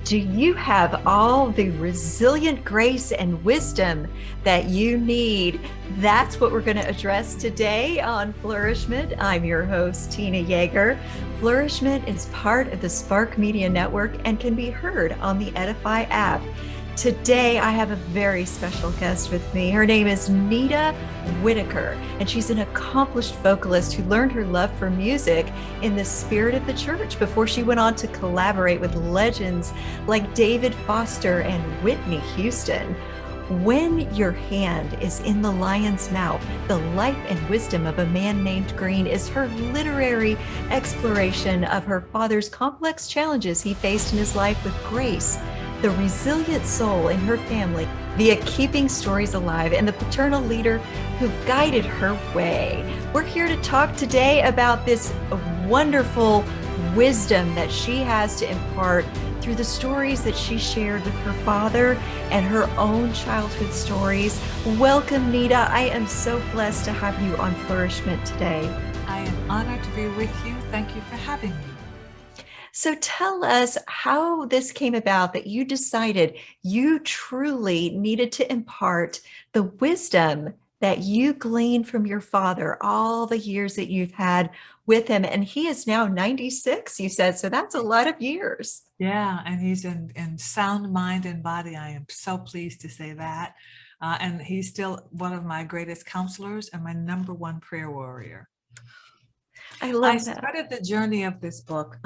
Do you have all the resilient grace and wisdom that you need? That's what we're going to address today on Flourish-Meant. I'm your host, Tina Yeager. Flourish-Meant is part of the Spark Media Network and can be heard on the Edify app. Today, I have a very special guest with me. Her name is Nita Whitaker, and she's an accomplished vocalist who learned her love for music in the spirit of the church before she went on to collaborate with legends like David Foster and Whitney Houston. When Your Hand is in the Lion's Mouth, the life and wisdom of a man named Green is her literary exploration of her father's complex challenges he faced in his life with grace, the resilient soul in her family via keeping stories alive, and the paternal leader who guided her way. We're here to talk today about this wonderful wisdom that she has to impart through the stories that she shared with her father and her own childhood stories. Welcome, Nita. I am so blessed to have you on Flourish-Meant today. I am honored to be with you. Thank you for having me. So tell us how this came about that you decided you truly needed to impart the wisdom that you gleaned from your father all the years that you've had with him. And he is now 96, you said, so that's a lot of years. Yeah, and he's in sound mind and body. I am so pleased to say that. And he's still one of my greatest counselors and my number one prayer warrior. I love that. I started the journey of this book.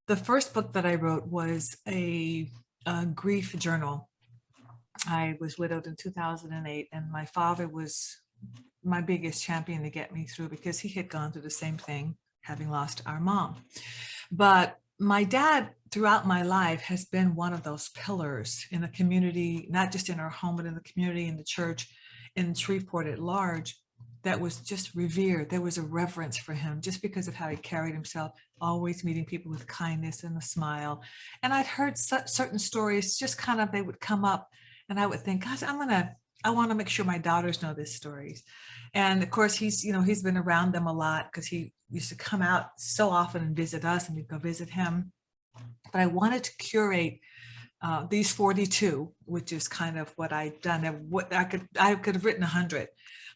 The first book that I wrote was a grief journal. I was widowed in 2008, and my father was my biggest champion to get me through because he had gone through the same thing, having lost our mom. But my dad, throughout my life, has been one of those pillars in the community, not just in our home, but in the community, in the church, in Shreveport at large, that was just revered. There was a reverence for him just because of how he carried himself, always meeting people with kindness and a smile. And I'd heard certain stories, just kind of, they would come up and I would think, gosh, I want to make sure my daughters know these stories. And of course, he's been around them a lot because he used to come out so often and visit us, and we'd go visit him. But I wanted to curate these 42, which is kind of what I'd done. What I could have written 100,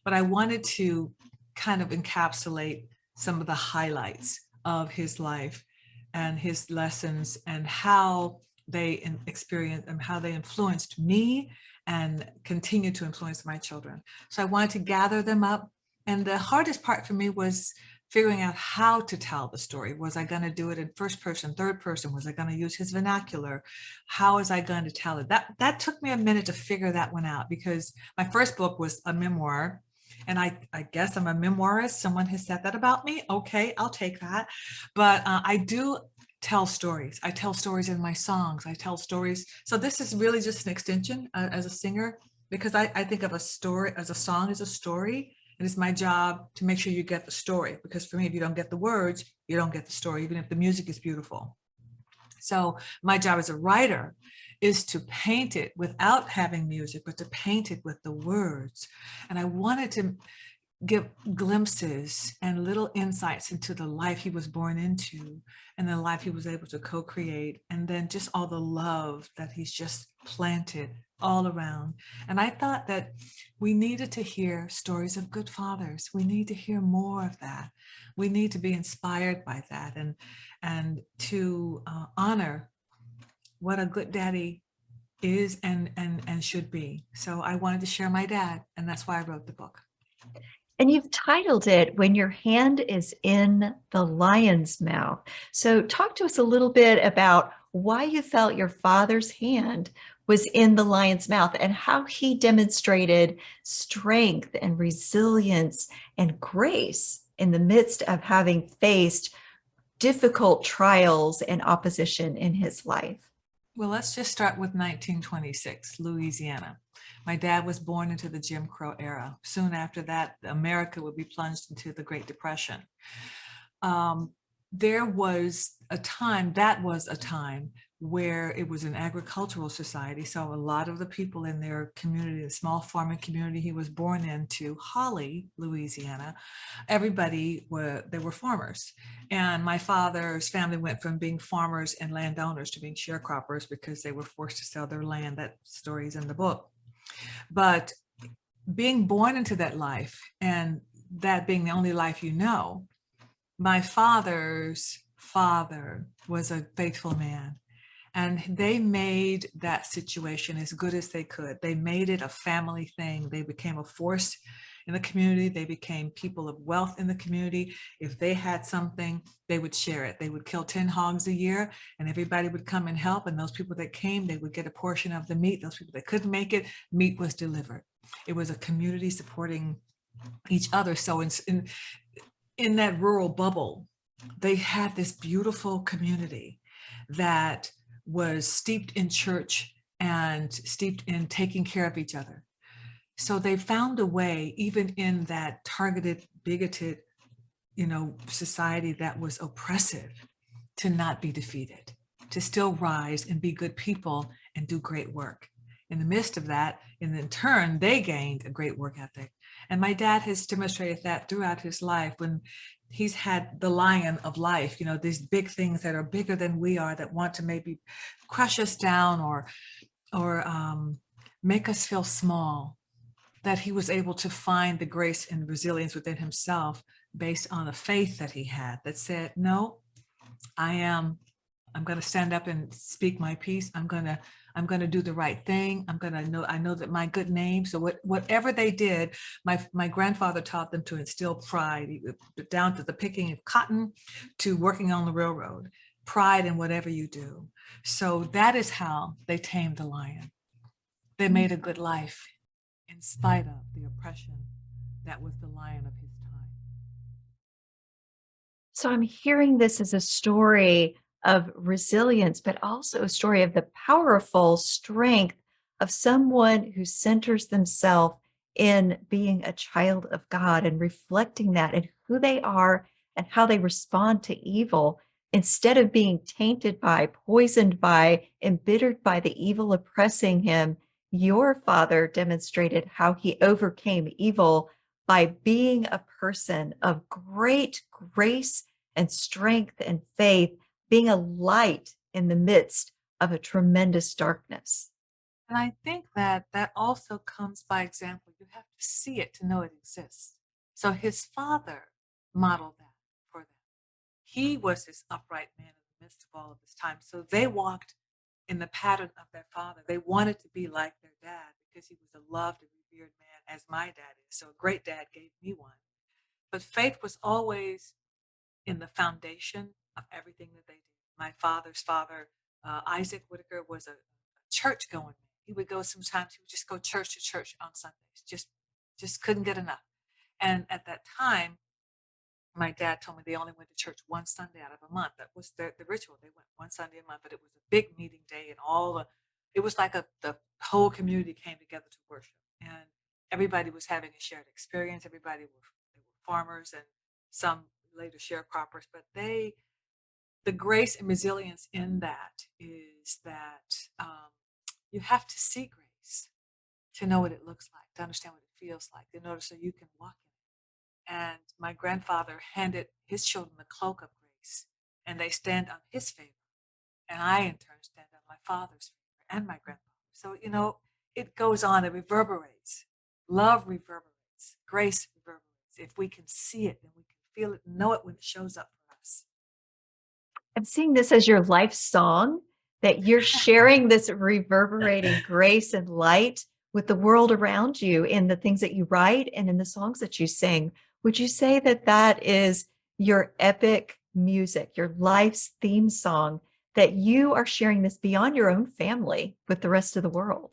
but I wanted to kind of encapsulate some of the highlights of his life and his lessons and how they experienced and how they influenced me and continue to influence my children. So I wanted to gather them up. And the hardest part for me was figuring out how to tell the story. Was I going to do it in first person, third person? Was I going to use his vernacular? How was I going to tell it? That took me a minute to figure that one out, because my first book was a memoir. And I guess I'm a memoirist. Someone has said that about me. Okay, I'll take that. But I do tell stories. I tell stories in my songs. I tell stories. So this is really just an extension as a singer, because I think of a story as a song as a story. And it's my job to make sure you get the story, because for me, if you don't get the words, you don't get the story, even if the music is beautiful. So my job as a writer is to paint it without having music, but to paint it with the words. And I wanted to give glimpses and little insights into the life he was born into and the life he was able to co-create, and then just all the love that he's just planted all around. And I thought that we needed to hear stories of good fathers. We need to hear more of that. We need to be inspired by that and to honor what a good daddy is and should be. So I wanted to share my dad, and that's why I wrote the book. And you've titled it When Your Hand is in the Lion's Mouth. So talk to us a little bit about why you felt your father's hand was in the lion's mouth and how he demonstrated strength and resilience and grace in the midst of having faced difficult trials and opposition in his life. Well, let's just start with 1926, Louisiana. My dad was born into the Jim Crow era. Soon after that, America would be plunged into the Great Depression. there was a time, that was a time where it was an agricultural society. So a lot of the people in their community, the small farming community he was born into, Holly, Louisiana, everybody they were farmers. And my father's family went from being farmers and landowners to being sharecroppers because they were forced to sell their land. That story's in the book. But being born into that life and that being the only life you know, my father's father was a faithful man, and they made that situation as good as they could. They made it a family thing. They became a force in the community. They became people of wealth in the community. If they had something, they would share it. They would kill 10 hogs a year and everybody would come and help. And those people that came, they would get a portion of the meat. Those people that couldn't make it, meat was delivered. It was a community supporting each other. So in that rural bubble, they had this beautiful community that was steeped in church and steeped in taking care of each other. So they found a way, even in that targeted, bigoted, society that was oppressive, to not be defeated, to still rise and be good people and do great work. In the midst of that, and in turn, they gained a great work ethic. And my dad has demonstrated that throughout his life when he's had the lion of life, these big things that are bigger than we are, that want to maybe crush us down or make us feel small, that he was able to find the grace and resilience within himself based on a faith that he had that said, no, I'm going to stand up and speak my piece. I'm going to do the right thing. I know that my good name. So whatever they did, my grandfather taught them to instill pride, down to the picking of cotton to working on the railroad, pride in whatever you do. So that is how they tamed the lion. They made a good life in spite of the oppression that was the lion of his time. So I'm hearing this as a story of resilience, but also a story of the powerful strength of someone who centers themselves in being a child of God and reflecting that in who they are and how they respond to evil instead of being tainted by, poisoned by, embittered by the evil oppressing him. Your father demonstrated how he overcame evil by being a person of great grace and strength and faith, being a light in the midst of a tremendous darkness. And I think that also comes by example. You have to see it to know it exists. So his father modeled that for them. He was this upright man in the midst of all of his time. So they walked in the pattern of their father. They wanted to be like their dad because he was a loved and revered man, as my dad is. So a great dad gave me one. But faith was always in the foundation of everything that they did. My father's father, Isaac Whitaker, was a church going man. He would go sometimes, he would just go church to church on Sundays, just couldn't get enough. And at that time, my dad told me they only went to church one Sunday out of a month. That was the ritual. They went one Sunday a month, but it was a big meeting day, and it was like the whole community came together to worship. And everybody was having a shared experience. They were farmers and some later sharecroppers, but the grace and resilience in that is that you have to see grace to know what it looks like, to understand what it feels like, in order so you can walk in it. And my grandfather handed his children the cloak of grace, and they stand on his favor. And I, in turn, stand on my father's favor and my grandfather. So, it goes on, it reverberates. Love reverberates, grace reverberates. If we can see it, then we can feel it and know it when it shows up for us. I'm seeing this as your life song, that you're sharing this reverberating grace and light with the world around you in the things that you write and in the songs that you sing. Would you say that that is your epic music, your life's theme song, that you are sharing this beyond your own family with the rest of the world?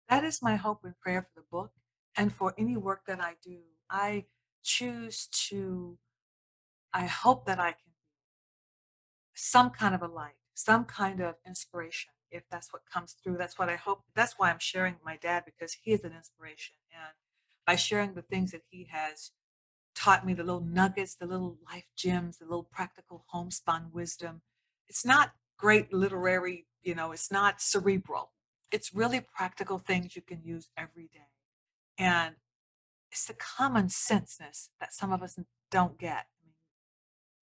That is my hope and prayer for the book and for any work that I do. I hope that I can be some kind of a light, some kind of inspiration, if that's what comes through. That's what I hope. That's why I'm sharing my dad, because he is an inspiration. And by sharing the things that he has taught me, the little nuggets, the little life gems, the little practical homespun wisdom. It's not great literary, it's not cerebral. It's really practical things you can use every day. And it's the common senseness that some of us don't get. I mean,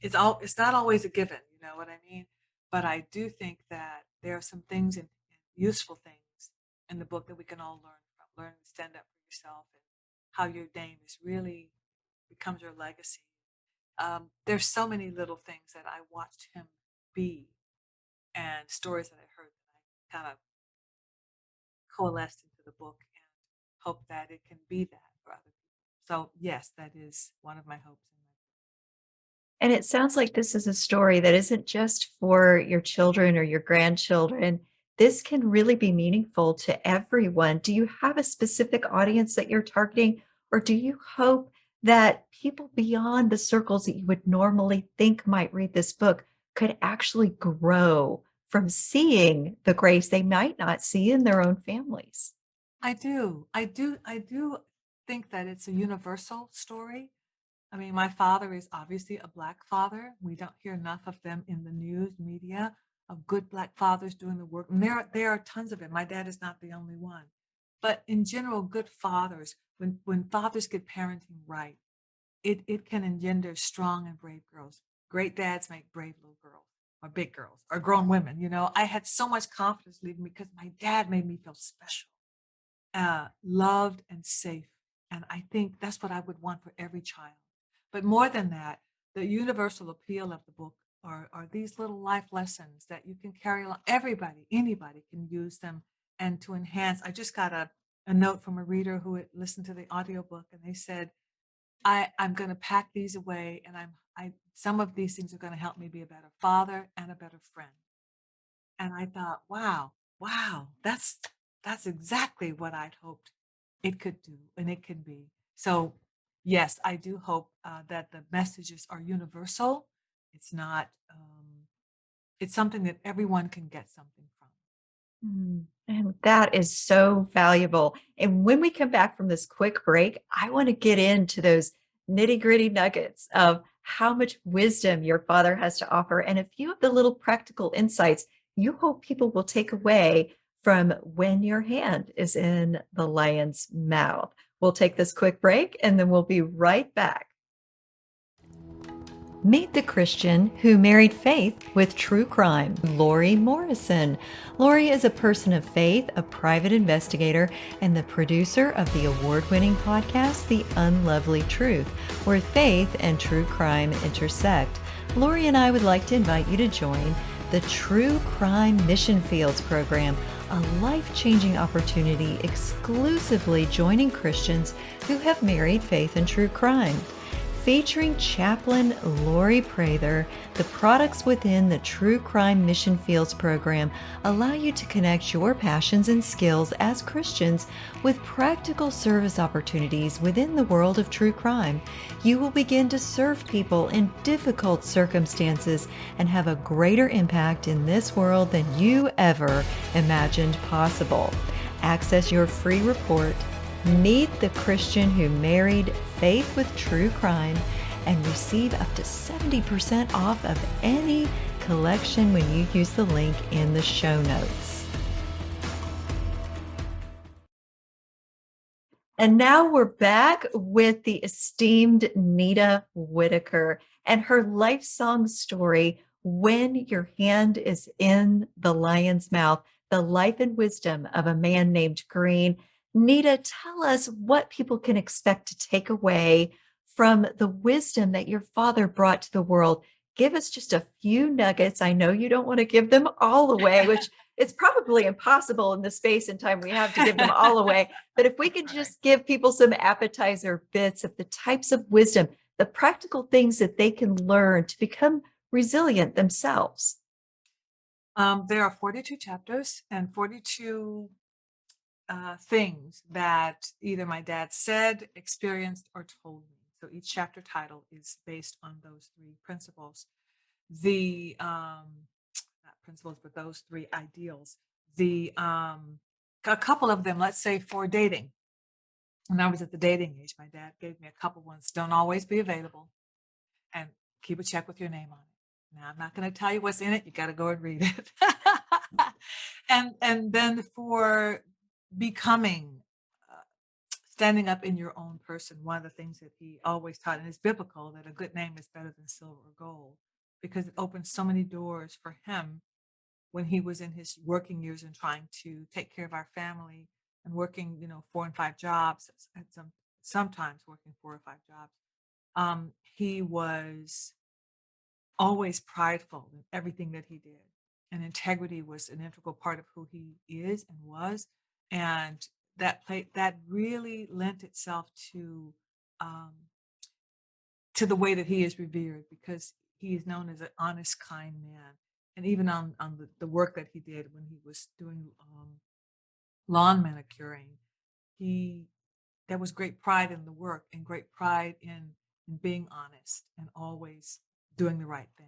it's not always a given, you know what I mean? But I do think that there are some things and useful things in the book that we can all learn from. Learn to stand up for yourself and how your name is really becomes your legacy. There's so many little things that I watched him be and stories that I heard that I kind of coalesced into the book and hope that it can be that for other people. So yes, that is one of my hopes. And it sounds like this is a story that isn't just for your children or your grandchildren. This can really be meaningful to everyone. Do you have a specific audience that you're targeting, or do you hope that people beyond the circles that you would normally think might read this book could actually grow from seeing the grace they might not see in their own families? I do think that it's a universal story. I mean, my father is obviously a Black father. We don't hear enough of them in the news media, of good Black fathers doing the work. And there are tons of it. My dad is not the only one. But in general, good fathers, when fathers get parenting right, it can engender strong and brave girls. Great dads make brave little girls or big girls or grown women. I had so much confidence leaving because my dad made me feel special, loved and safe. And I think that's what I would want for every child. But more than that, the universal appeal of the book are these little life lessons that you can carry along. Everybody, anybody can use them and to enhance. I just got a note from a reader who had listened to the audiobook and they said, I'm going to pack these away and some of these things are going to help me be a better father and a better friend. And I thought, wow, that's exactly what I'd hoped it could do and it can be. So yes, I do hope that the messages are universal. It's not, it's something that everyone can get something from. And that is so valuable. And when we come back from this quick break, I want to get into those nitty gritty nuggets of how much wisdom your father has to offer and a few of the little practical insights you hope people will take away from when your hand is in the lion's mouth. We'll take this quick break and then we'll be right back. Meet the Christian who married faith with true crime, Lori Morrison. Lori is a person of faith, a private investigator, and the producer of the award-winning podcast, The Unlovely Truth, where faith and true crime intersect. Lori and I would like to invite you to join the True Crime Mission Fields program, a life-changing opportunity exclusively joining Christians who have married faith and true crime. Featuring chaplain Lori Prather, the products within the True Crime Mission Fields program allow you to connect your passions and skills as Christians with practical service opportunities within the world of true crime. You will begin to serve people in difficult circumstances and have a greater impact in this world than you ever imagined possible. Access your free report, Meet the Christian Who Married Faith with True Crime, and receive up to 70% off of any collection when you use the link in the show notes. And now we're back with the esteemed Nita Whitaker and her life song story, When Your Hand is in the Lion's Mouth, the life and wisdom of a man named Green. Nita, tell us what people can expect to take away from the wisdom that your father brought to the world. Give us just a few nuggets. I know you don't want to give them all away, which it's probably impossible in the space and time we have to give them all away. But if we could just give people some appetizer bits of the types of wisdom, the practical things that they can learn to become resilient themselves. There are 42 chapters and 42 things that either my dad said, experienced, or told me. So each chapter title is based on those three principles. Not principles, but those three ideals. A couple of them, let's say for dating. When I was at the dating age, my dad gave me a couple ones. Don't always be available, and keep a check with your name on it. Now, I'm not going to tell you what's in it. You got to go and read it. And then for becoming, uh, standing up in your own person, one of the things that he always taught, and it's biblical, that a good name is better than silver or gold, because it opened so many doors for him when he was in his working years and trying to take care of our family and working, 4 and 5 jobs, at sometimes working 4 or 5 jobs. He was always prideful in everything that he did. And integrity was an integral part of who he is and was. And that really lent itself um, to the way that he is revered, because he is known as an honest, kind man. And even on the work that he did when he was doing lawn manicuring, he there was great pride in the work and great pride in being honest and always doing the right thing.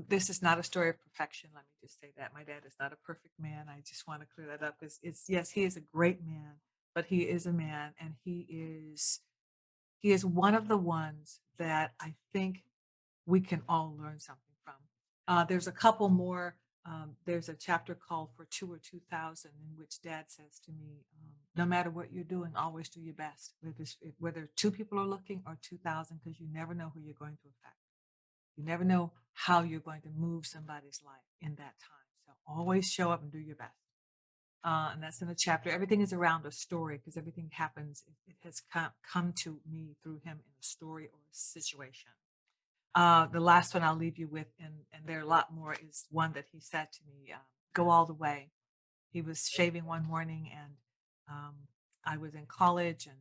This is not a story of perfection. Let me just say that my dad is not a perfect man. I just want to clear that up, because it's yes, he is a great man, but he is a man, and he is one of the ones that I think we can all learn something from. There's a couple more. There's a chapter called "For Two or 2,000," in which Dad says to me, "No matter what you're doing, always do your best. Whether two people are looking or 2,000, because you never know who you're going to affect. You never know how you're going to move somebody's life in that time. So always show up and do your best." And that's in the chapter. Everything is around a story, because everything happens. It has come to me through him in a story or a situation. The last one I'll leave you with, and there are a lot more, is one that he said to me, "Go all the way." He was shaving one morning, and I was in college, and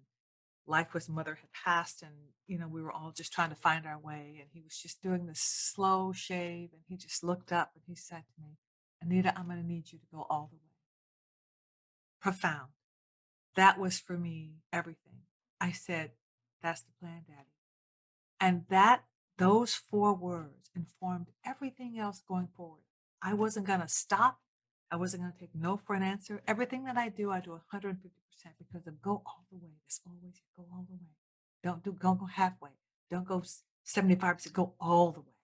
life with mother had passed, and we were all just trying to find our way. And he was just doing this slow shave, and he just looked up and he said to me, "Anita, I'm going to need you to go all the way." Profound. That was for me everything. I said, "That's the plan, Daddy." And those 4 words informed everything else going forward. I wasn't going to stop. I wasn't going to take no for an answer. Everything that I do 150%, because of go all the way. It's always go all the way. Don't go halfway. Don't go 75%, go all the way.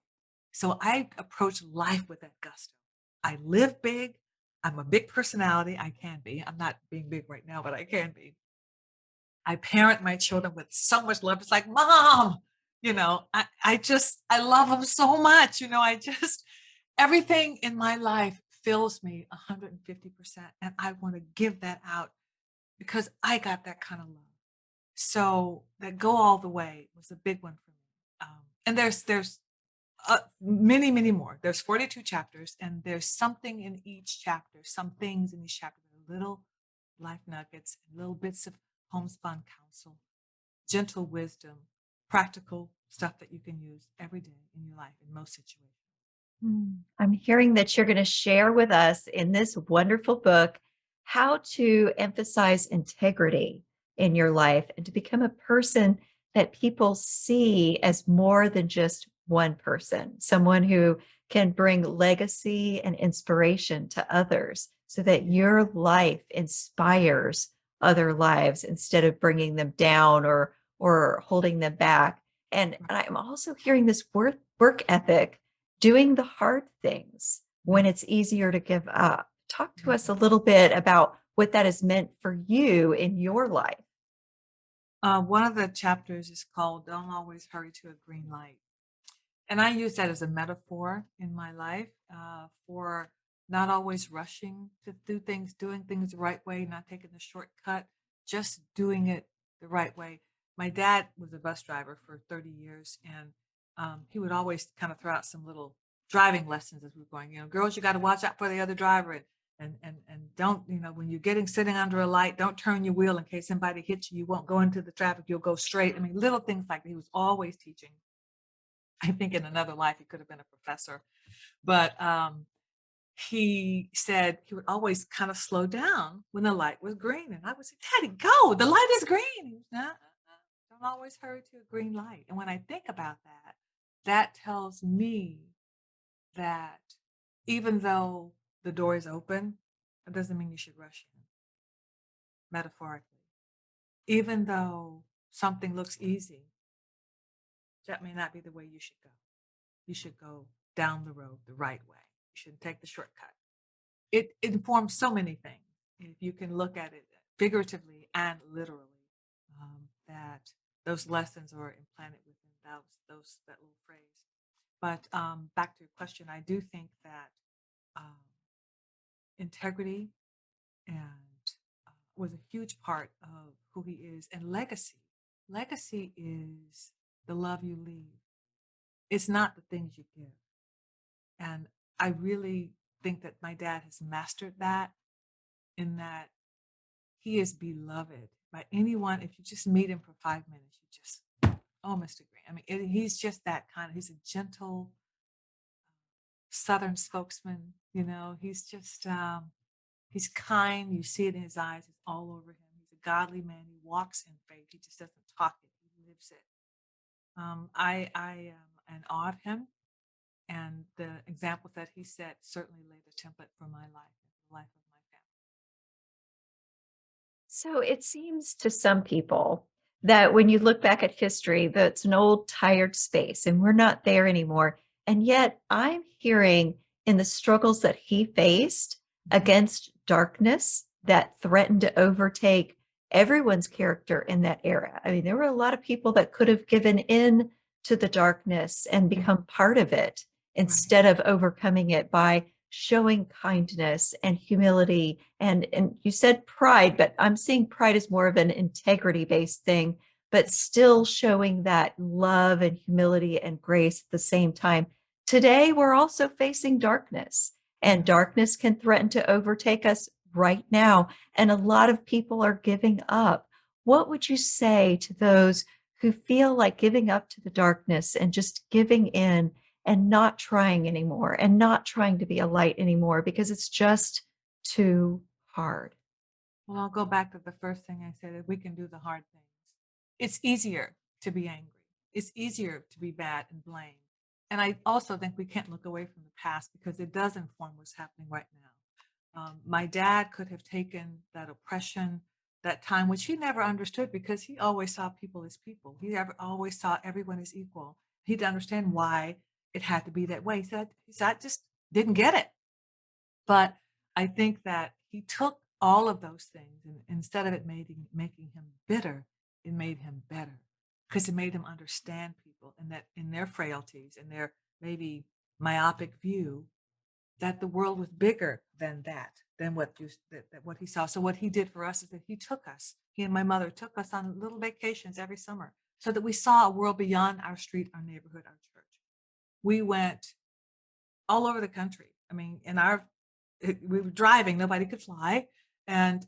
So I approach life with that gusto. I live big. I'm a big personality. I can be. I'm not being big right now, but I can be. I parent my children with so much love. It's like, Mom, I love them so much. Everything in my life fills me 150%. And I want to give that out because I got that kind of love. So that go all the way was a big one for me. And there's many, many more. There's 42 chapters, and there's something in each chapter, some things in each chapter, little life nuggets, and little bits of homespun counsel, gentle wisdom, practical stuff that you can use every day in your life in most situations. I'm hearing that you're going to share with us in this wonderful book how to emphasize integrity in your life and to become a person that people see as more than just one person, someone who can bring legacy and inspiration to others so that your life inspires other lives instead of bringing them down or holding them back. And I'm also hearing this work ethic, doing the hard things when it's easier to give up. Talk to us a little bit about what that has meant for you in your life. One of the chapters is called "Don't Always Hurry to a Green Light." And I use that as a metaphor in my life for not always rushing to do things, doing things the right way, not taking the shortcut, just doing it the right way. My dad was a bus driver for 30 years, and he would always kind of throw out some little driving lessons as we were going. Girls, you got to watch out for the other driver, and don't, when you're sitting under a light, don't turn your wheel in case somebody hits you. You won't go into the traffic. You'll go straight. I mean, little things like that. He was always teaching. I think in another life he could have been a professor, but he said he would always kind of slow down when the light was green, and I would say, "Daddy, go! The light is green." He was, "No, don't always hurry to a green light." And when I think about that, that tells me that even though the door is open, it doesn't mean you should rush in. Metaphorically, even though something looks easy, that may not be the way you should go. you should go down the road the right way. You shouldn't take the shortcut. It informs so many things. If you can look at it figuratively and literally, that those lessons are implanted within that little phrase. But back to your question, I do think that um, integrity and was a huge part of who he is, and legacy. Legacy is the love you leave. It's not the things you give. And I really think that my dad has mastered that, in that he is beloved by anyone. If you just meet him for 5 minutes, you just, oh, Mr. Green. I mean, he's just that kind of, he's a gentle Southern spokesman. He's just, he's kind. You see it in his eyes. It's all over him. He's a godly man. He walks in faith. He just doesn't talk it. He lives it. I am in awe of him. And the examples that he set certainly laid the template for my life and the life of my family. So it seems to some people that when you look back at history, that's an old, tired space and we're not there anymore. And yet I'm hearing in the struggles that he faced against darkness that threatened to overtake everyone's character in that era. I mean, there were a lot of people that could have given in to the darkness and become part of it instead of overcoming it by showing kindness and humility and you said pride, but I'm seeing pride as more of an integrity based thing, but still showing that love and humility and grace at the same time. Today we're also facing darkness, and darkness can threaten to overtake us right now, and a lot of people are giving up. What would you say to those who feel like giving up to the darkness and just giving in and not trying anymore and not trying to be a light anymore because it's just too hard? Well, I'll go back to the first thing I said, that we can do the hard things. It's easier to be angry. It's easier to be bad and blame. And I also think we can't look away from the past, because it does inform what's happening right now. My dad could have taken that oppression, that time, which he never understood, because he always saw people as people. He always saw everyone as equal. He didn't understand why it had to be that way. He said, I just didn't get it. But I think that he took all of those things, and instead of it making him bitter, it made him better, because it made him understand people, and that in their frailties and their maybe myopic view, that the world was bigger than that, than what he saw. So what he did for us is that he and my mother took us on little vacations every summer, so that we saw a world beyond our street, our neighborhood, our church. We went all over the country. I mean, we were driving, nobody could fly. And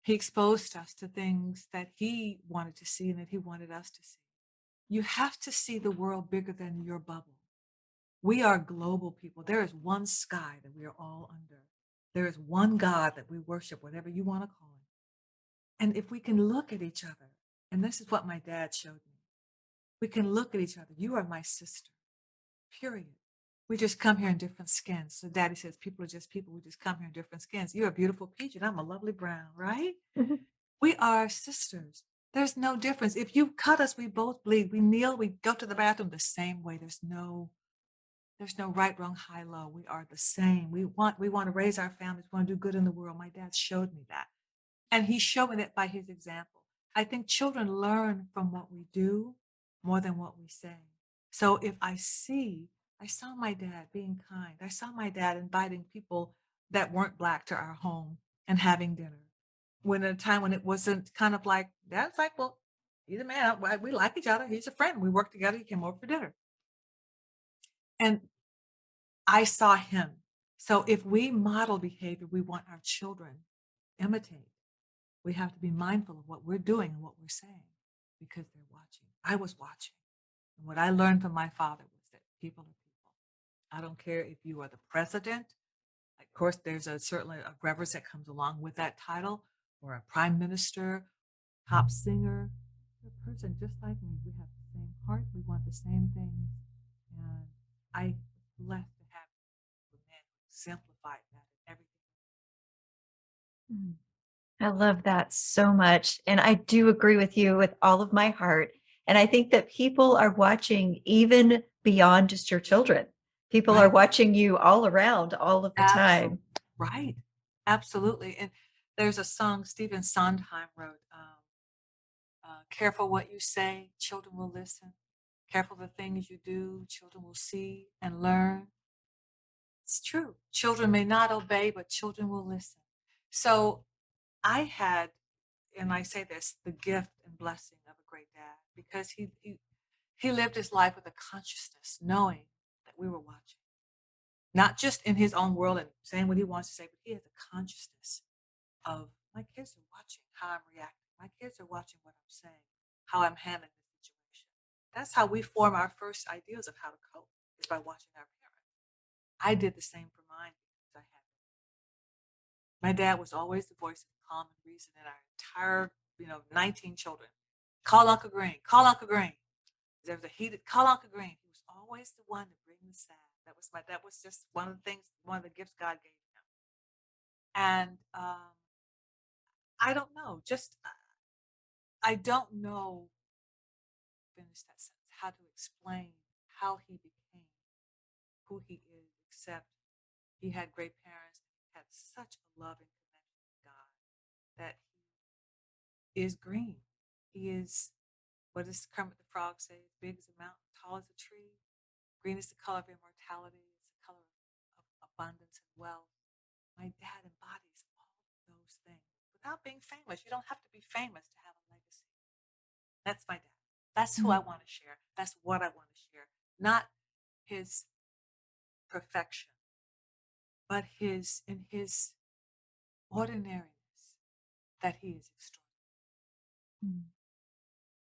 he exposed us to things that he wanted to see and that he wanted us to see. You have to see the world bigger than your bubble. We are global people. There is one sky that we are all under. There is one God that we worship, whatever you want to call him. And if we can look at each other, and this is what my dad showed me, we can look at each other. You are my sister, period. We just come here in different skins. So daddy says people are just people. We just come here in different skins. You're a beautiful peach and I'm a lovely brown, right? We are sisters. There's no difference. If you cut us, we both bleed. We kneel, we go to the bathroom the same way. There's no right, wrong, high, low. We are the same. We want to raise our families. We want to do good in the world. My dad showed me that. And he showed me that by his example. I think children learn from what we do more than what we say. So if I saw my dad being kind. I saw my dad inviting people that weren't Black to our home and having dinner. When at a time when it wasn't kind of like, Dad's like, well, he's a man. We like each other. He's a friend. We work together. He came over for dinner. And I saw him. So if we model behavior we want our children imitate, we have to be mindful of what we're doing and what we're saying, because they're watching. I was watching. And what I learned from my father was that people are people. I don't care if you are the president. Of course, there's certainly a reverence that comes along with that title, or a prime minister, top singer. You're a person just like me. We have the same heart. We want the same things. And I'm blessed to have a man who exemplified that in everything. I love that so much. And I do agree with you with all of my heart. And I think that people are watching even beyond just your children. People are Right. watching you all around all of the Absolutely. time. Right. Absolutely. And there's a song Stephen Sondheim wrote, careful what you say, children will listen. Careful the things you do, children will see and learn. It's true. Children may not obey, but children will listen. So I had, and I say this, the gift and blessing of a great dad, because he lived his life with a consciousness, knowing that we were watching, not just in his own world and saying what he wants to say, but he has a consciousness of my kids are watching how I'm reacting. My kids are watching what I'm saying, how I'm handling the situation. That's how we form our first ideas of how to cope, is by watching our parents. I did the same for mine because I had my dad was always the voice of calm and reason in our entire, 19 children. Call Uncle Green. Call Uncle Green. There was a heated call Uncle Green. He was always the one to bring the salve. That was just one of the things, one of the gifts God gave him. And I don't know, just I don't know. Finish that sentence. How to explain how he became who he is, except he had great parents, had such a loving connection with God that he is green. He is, what does Kermit the Frog say? As big as a mountain, tall as a tree. Green is the color of immortality. It's the color of abundance and wealth. My dad embodies all of those things without being famous. You don't have to be famous to have a legacy. That's my dad. That's who I want to share. That's what I want to share. Not his perfection, but in his ordinariness, that he is extraordinary.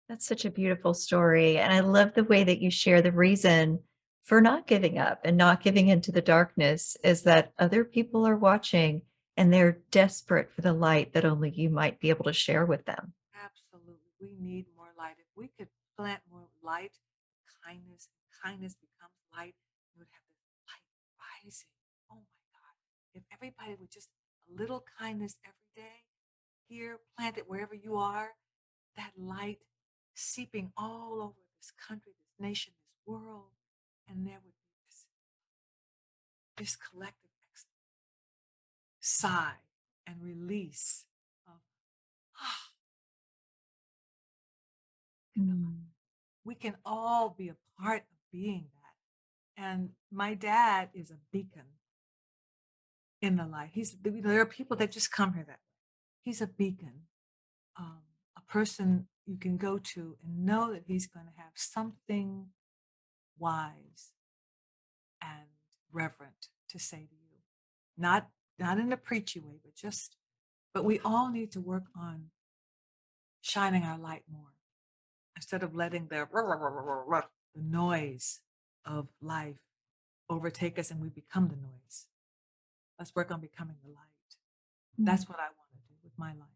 That's such a beautiful story. And I love the way that you share the reason for not giving up and not giving into the darkness is that other people are watching and they're desperate for the light that only you might be able to share with them. Absolutely. We need more light. If we could plant more light, kindness becomes light, you would have the light rising. Oh my God. If everybody would just a little kindness every day, here, plant it wherever you are, that light seeping all over this country, this nation, this world, and there would be this collective sigh and release of, ah, Mm. we can all be a part of being that. And my dad is a beacon in the light. There are people that just come here that way. He's a beacon, a person you can go to and know that he's going to have something wise and reverent to say to you. Not in a preachy way, but we all need to work on shining our light more instead of letting the noise of life overtake us and we become the noise. Let's work on becoming the light. That's what I want to do with my life.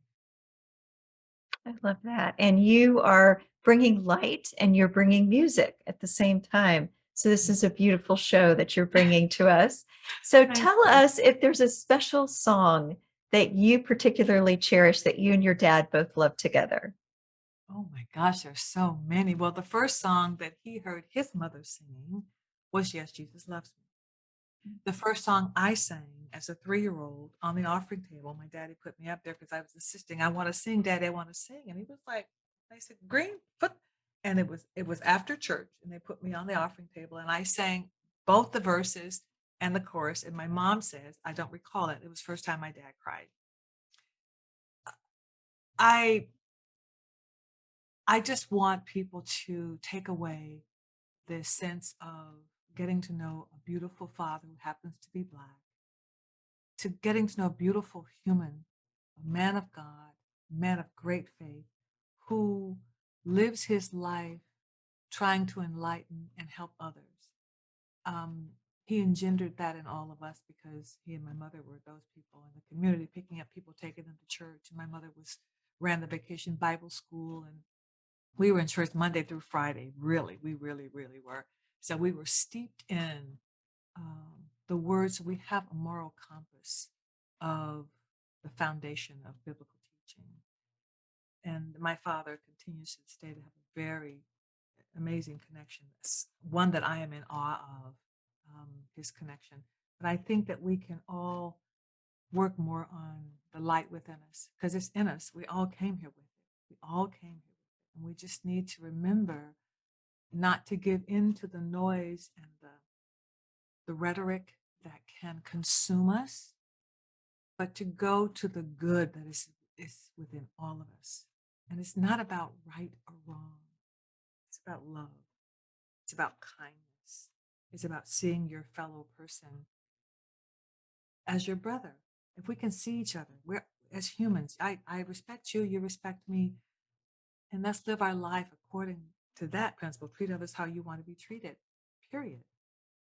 I love that. And you are bringing light and you're bringing music at the same time. So this is a beautiful show that you're bringing to us. So Thank tell you. us if there's a special song that you particularly cherish that you and your dad both love together. Oh my gosh, there's so many. Well, the first song that he heard his mother singing was Yes, Jesus Loves Me. The first song I sang as a 3-year-old on the offering table, my daddy put me up there because I was insisting, I want to sing, Daddy, I want to sing. And he was like, I said, Green, foot. And it was after church, and they put me on the offering table, and I sang both the verses and the chorus. And my mom says, I don't recall it. It was the first time my dad cried. I I just want people to take away this sense of getting to know a beautiful father who happens to be Black, to getting to know a beautiful human, a man of God, a man of great faith, who lives his life trying to enlighten and help others. Um, he engendered that in all of us because he and my mother were those people in the community, picking up people, taking them to church. And my mother ran the vacation Bible school, and we were in church Monday through Friday. Really, we really, really were. So we were steeped in the words. We have a moral compass of the foundation of biblical teaching. And my father continues to this day to have a very amazing connection. It's one that I am in awe of, his connection. But I think that we can all work more on the light within us because it's in us. We all came here with it. We all came here with it. And we just need to remember not to give in to the noise and the rhetoric that can consume us, but to go to the good that is within all of us. And it's not about right or wrong. It's about love. It's about kindness. It's about seeing your fellow person as your brother. If we can see each other, we're as humans, I respect you, you respect me, and let's live our life according to that principle. Treat others how you want to be treated, period.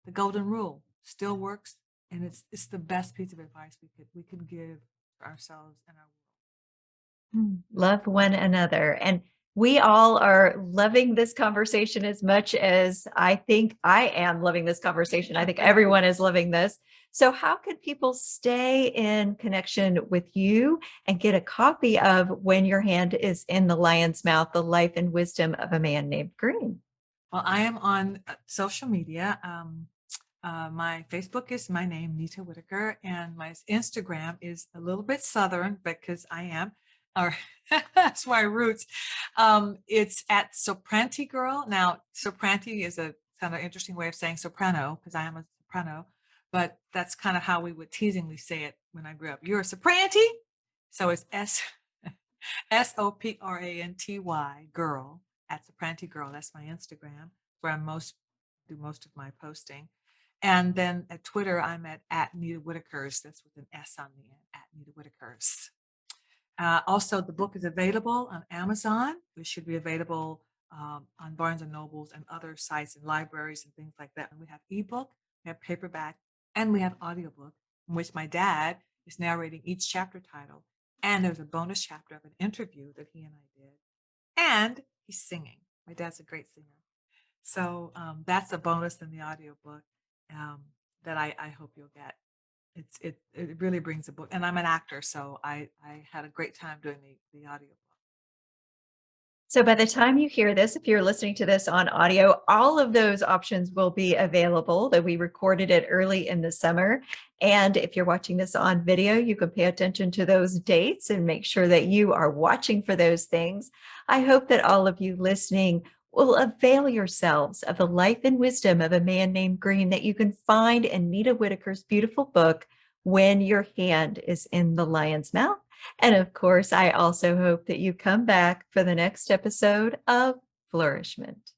The golden rule still works, and it's the best piece of advice we could give for ourselves and our world. Love one another. And we all are loving this conversation as much as I think I am loving this conversation. I think everyone is loving this. So how can people stay in connection with you and get a copy of When Your Hand is in the Lion's Mouth, The Life and Wisdom of a Man Named Green? Well, I am on social media. My Facebook is my name, Nita Whitaker, and my Instagram is a little bit Southern because I am, or that's my roots. It's at Sopranti Girl. Now, Sopranti is a kind of interesting way of saying soprano because I am a soprano, but that's kind of how we would teasingly say it when I grew up. You're a Sopranti? So it's Sopranty girl at Sopranti Girl. That's my Instagram where I do most of my posting. And then at Twitter, I'm at Nita Whitakers. That's with an S on the end, at Nita Whitakers. Also, the book is available on Amazon. It should be available on Barnes and Nobles and other sites and libraries and things like that. And we have ebook, we have paperback, and we have audiobook, in which my dad is narrating each chapter title. And there's a bonus chapter of an interview that he and I did. And he's singing. My dad's a great singer. So that's a bonus in the audiobook that I hope you'll get. It really brings a book. And I'm an actor, so I had a great time doing the audiobook. So by the time you hear this, if you're listening to this on audio, all of those options will be available. That we recorded it early in the summer. And if you're watching this on video, you can pay attention to those dates and make sure that you are watching for those things. I hope that all of you listening will avail yourselves of the life and wisdom of a man named Green that you can find in Nita Whitaker's beautiful book, When Your Hand is in the Lion's Mouth. And of course, I also hope that you come back for the next episode of Flourish-Meant.